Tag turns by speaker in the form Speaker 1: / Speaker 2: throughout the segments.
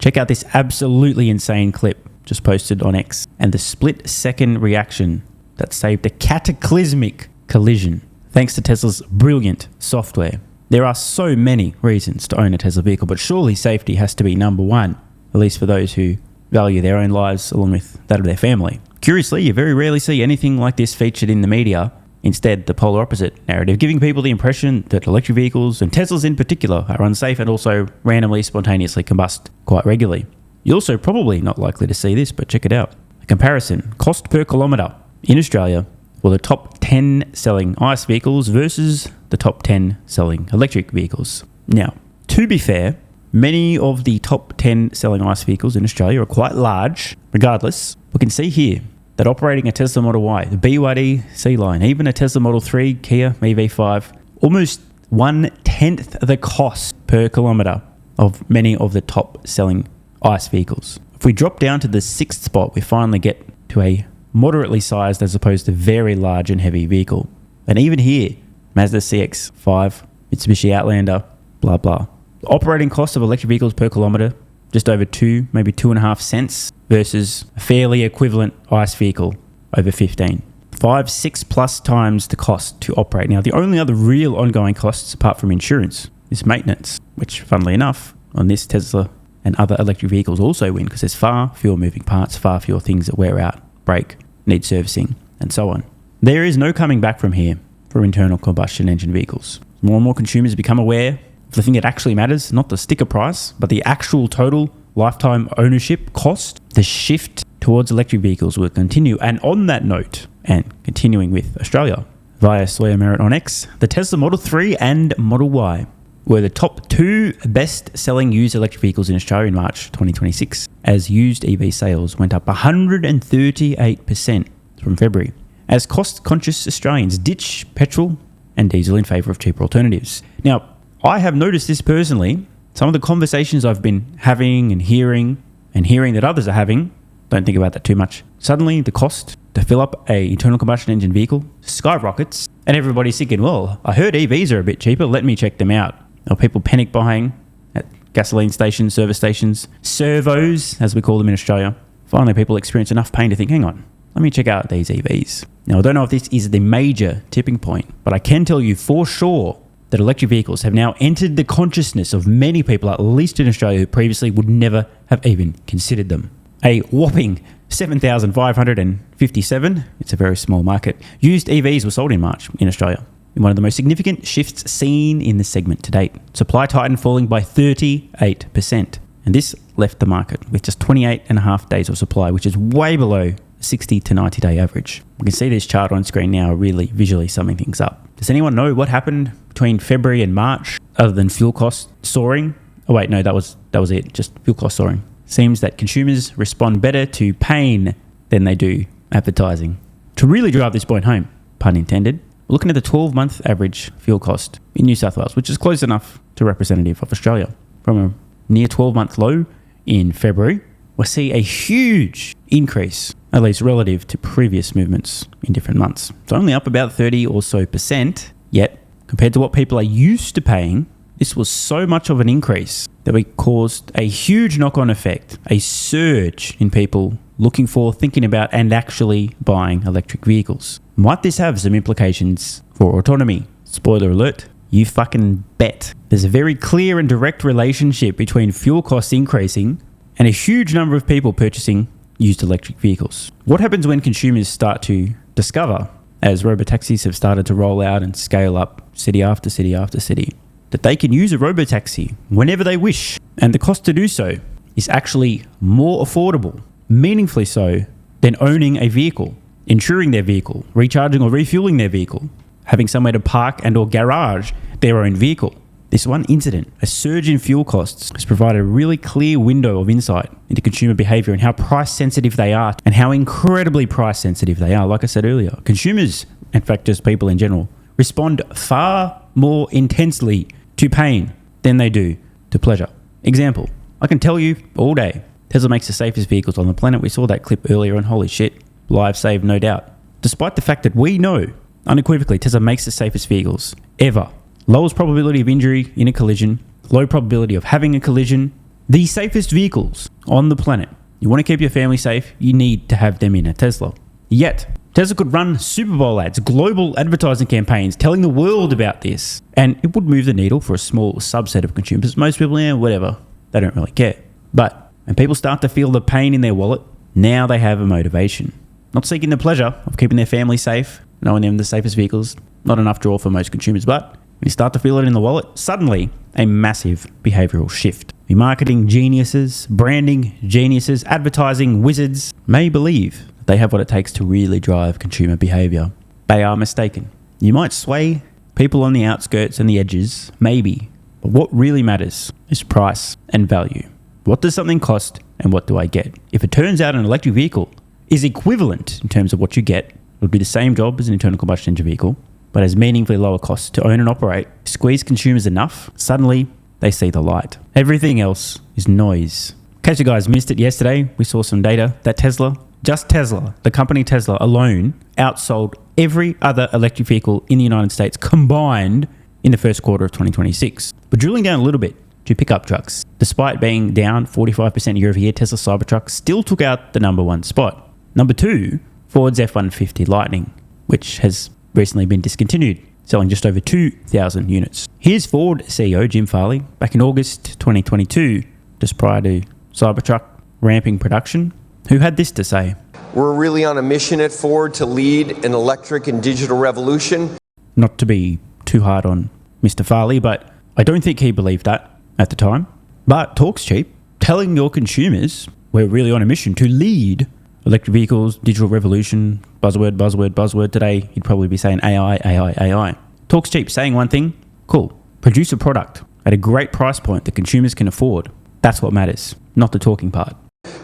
Speaker 1: Check out this absolutely insane clip just posted on X and the split-second reaction that saved a cataclysmic collision thanks to Tesla's brilliant software. There are so many reasons to own a Tesla vehicle, but surely safety has to be number one, at least for those who value their own lives along with that of their family. Curiously, you very rarely see anything like this featured in the media. Instead, the polar opposite narrative, giving people the impression that electric vehicles, and Teslas in particular, are unsafe and also randomly, spontaneously combust quite regularly. You're also probably not likely to see this, but check it out. A comparison, cost per kilometre in Australia for the top 10 selling ICE vehicles versus the top 10 selling electric vehicles. Now, to be fair, many of the top 10 selling ICE vehicles in Australia are quite large. Regardless, we can see here that operating a Tesla Model Y, the BYD C-Line, even a Tesla Model 3, Kia EV5, almost 1/10 the cost per kilometre of many of the top selling ICE vehicles. If we drop down to the 6th spot, we finally get to a moderately sized as opposed to very large and heavy vehicle. And even here, Mazda CX-5, Mitsubishi Outlander, blah blah. The operating cost of electric vehicles per kilometre, just over 2, maybe 2.5 cents versus a fairly equivalent ICE vehicle over 15. 5-6 plus times the cost to operate. Now, the only other real ongoing costs apart from insurance is maintenance, which funnily enough on this Tesla and other electric vehicles also win because there's far fewer moving parts, far fewer things that wear out, break, need servicing, and so on. There is no coming back from here for internal combustion engine vehicles. More and more consumers become aware of the thing that actually matters, not the sticker price, but the actual total lifetime ownership cost. The shift towards electric vehicles will continue. And on that note, and continuing with Australia, via Sawyer Merritt on X, the Tesla Model 3 and Model Y were the top 2 best-selling used electric vehicles in Australia in March 2026, as used EV sales went up 138% from February, as cost-conscious Australians ditch petrol and diesel in favour of cheaper alternatives. Now, I have noticed this personally. Some of the conversations I've been having and hearing that others are having, don't think about that too much. Suddenly, the cost to fill up a internal combustion engine vehicle skyrockets, and everybody's thinking, well, I heard EVs are a bit cheaper, let me check them out. Or people panic buying at gasoline stations, service stations, servos, as we call them in Australia. Finally, people experience enough pain to think, hang on, let me check out these EVs. Now, I don't know if this is the major tipping point, but I can tell you for sure that electric vehicles have now entered the consciousness of many people, at least in Australia, who previously would never have even considered them. A whopping 7,557, it's a very small market, used EVs were sold in March in Australia, in one of the most significant shifts seen in the segment to date. Supply tightened, falling by 38%. And this left the market with just 28.5 days of supply, which is way below 60 to 90 day average. We can see this chart on screen now, really visually summing things up. Does anyone know what happened between February and March other than fuel costs soaring? Oh wait, no, that was it, just fuel costs soaring. Seems that consumers respond better to pain than they do advertising. To really drive this point home, pun intended, we're looking at the 12-month average fuel cost in New South Wales, which is close enough to representative of Australia. From a near 12-month low in February, we'll see a huge increase, at least relative to previous movements in different months. It's only up about 30 or so %, yet compared to what people are used to paying, this was so much of an increase that we caused a huge knock-on effect, a surge in people looking for, thinking about, and actually buying electric vehicles. Might this have some implications for autonomy? Spoiler alert, you fucking bet. There's a very clear and direct relationship between fuel costs increasing and a huge number of people purchasing used electric vehicles. What happens when consumers start to discover, as robotaxis have started to roll out and scale up city after city after city, that they can use a robotaxi whenever they wish, and the cost to do so is actually more affordable, meaningfully so, than owning a vehicle, insuring their vehicle, recharging or refueling their vehicle, having somewhere to park and or garage their own vehicle. This one incident, a surge in fuel costs, has provided a really clear window of insight into consumer behavior and how price sensitive they are and how incredibly price sensitive they are. Like I said earlier, consumers, in fact just people in general, respond far more intensely to pain than they do to pleasure. Example, I can tell you all day, Tesla makes the safest vehicles on the planet. We saw that clip earlier and holy shit, lives saved no doubt. Despite the fact that we know unequivocally Tesla makes the safest vehicles ever. Lowest probability of injury in a collision, low probability of having a collision, The safest vehicles on the planet. You want to keep your family safe, you need to have them in a Tesla. Yet, Tesla could run Super Bowl ads, global advertising campaigns telling the world about this, and it would move the needle for a small subset of consumers. Most people, whatever, they don't really care. But when people start to feel the pain in their wallet, now they have a motivation. Not seeking the pleasure of keeping their family safe, knowing them the safest vehicles, not enough draw for most consumers, but when you start to feel it in the wallet, suddenly a massive behavioral shift. The marketing geniuses, branding geniuses, advertising wizards may believe that they have what it takes to really drive consumer behavior. They are mistaken. You might sway people on the outskirts and the edges, maybe, but what really matters is price and value. What does something cost and what do I get? If it turns out an electric vehicle is equivalent in terms of what you get, it would be the same job as an internal combustion engine vehicle, but has meaningfully lower costs to own and operate, squeeze consumers enough, suddenly they see the light. Everything else is noise. In case you guys missed it yesterday, we saw some data that Tesla, the company Tesla alone, outsold every other electric vehicle in the United States combined in the first quarter of 2026. But drilling down a little bit to pickup trucks, despite being down 45% year over year, Tesla Cybertruck still took out the number one spot. Number two, Ford's F-150 Lightning, which has recently been discontinued, selling just over 2,000 units. Here's Ford CEO Jim Farley back in August 2022, just prior to Cybertruck ramping production, who had this to say.
Speaker 2: We're really on a mission at Ford to lead an electric and digital revolution.
Speaker 1: Not to be too hard on Mr. Farley, but I don't think he believed that at the time. But talk's cheap. Telling your consumers we're really on a mission to lead electric vehicles, digital revolution, buzzword. Today, he'd probably be saying AI. Talk's cheap. Saying one thing, cool. Produce a product at a great price point that consumers can afford. That's what matters, not the talking part.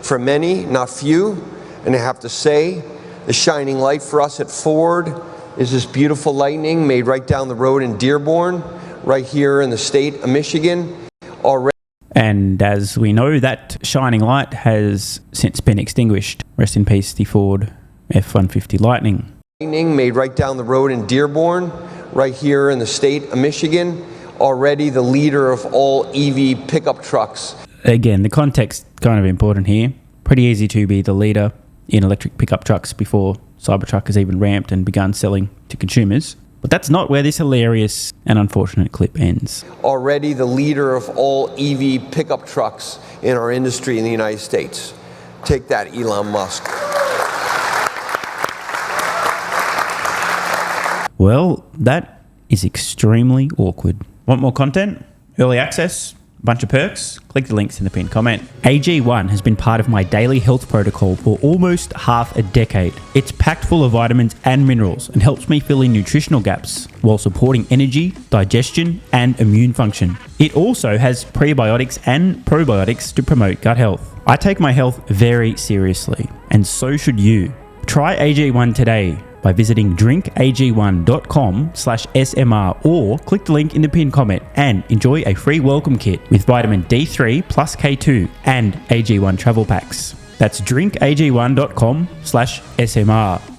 Speaker 2: For many, not few, and I have to say, the shining light for us at Ford is this beautiful Lightning made right down the road in Dearborn, right here in the state of Michigan.
Speaker 1: And as we know, that shining light has since been extinguished. Rest in peace, the Ford F-150 Lightning.
Speaker 2: Made right down the road in Dearborn, right here in the state of Michigan, already the leader of all EV pickup trucks.
Speaker 1: Again, the context kind of important here. Pretty easy to be the leader in electric pickup trucks before Cybertruck has even ramped and begun selling to consumers. But that's not where this hilarious and unfortunate clip ends.
Speaker 2: Already the leader of all EV pickup trucks in our industry in the United States. Take that, Elon Musk.
Speaker 1: Well, that is extremely awkward. Want more content? Early access? Bunch of perks? Click the links in the pinned comment. AG1 has been part of my daily health protocol for almost half a decade. It's packed full of vitamins and minerals and helps me fill in nutritional gaps while supporting energy, digestion, and immune function. It also has prebiotics and probiotics to promote gut health. I take my health very seriously, and so should you. Try AG1 today by visiting drinkag1.com/SMR or click the link in the pinned comment and enjoy a free welcome kit with vitamin D3 plus K2 and AG1 travel packs. That's drinkag1.com/SMR.